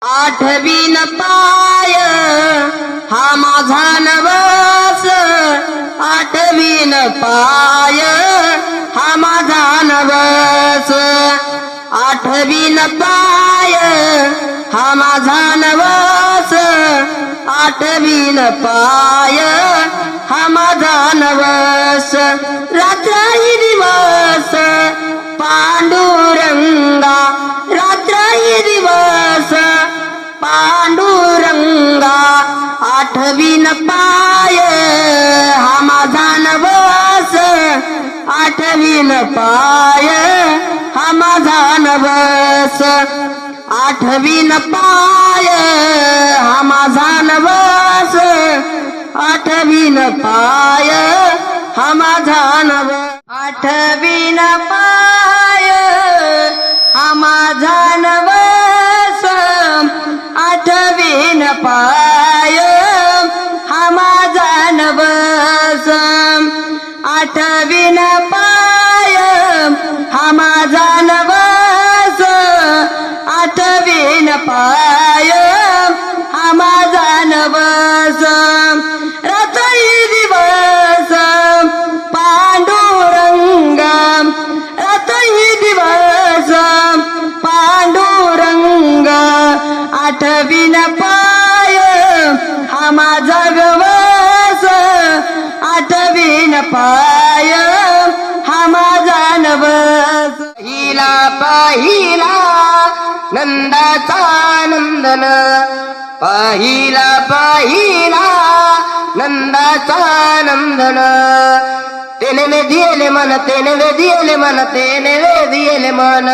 आठवीन पाय हा माझा नवस, आठवीन पाय हा माझा नवस, आठवीन पाय हा माझा नवस, आठवीन पाय हा माझा नवस. रात्रही दिवस पांडुरंगा, रात्रही दिवस पांडुरंगा, आठवीन पाय हा माझा नवस, आठवीन पाय हा माझा नवस, आठवीन पाय हा माझा नवस, आठवीन पाय हा माझा नवस, आठवीन पाय हा माझा नवस, आठवीन पाय हा माझा नवस, आठवीन पाय हा माझा नवस, आठवीन पाय हा माझा नवस. रात्रही दिवस पांडुरंग, रात्रही दिवस पांडुरंग, आठवीन पाय हा माझा गवस, आठवीन पाय हा माझा नवस. पहिला पहिला नंदाचा नंदन, पहिला पहिला नंदाचा नंदन, तेने वे दिएले मन, तेने वे दिएले मन, तेने वे दिएले मन,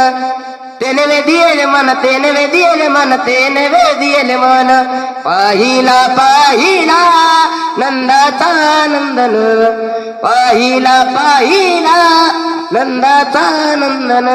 तेने वे दिएले मन, तेने वे दिएले मन, तेने वे दिएले मन. पहिला पहिला नंदाचा नंदन, पहिला पहिला नंदाचा नंदन.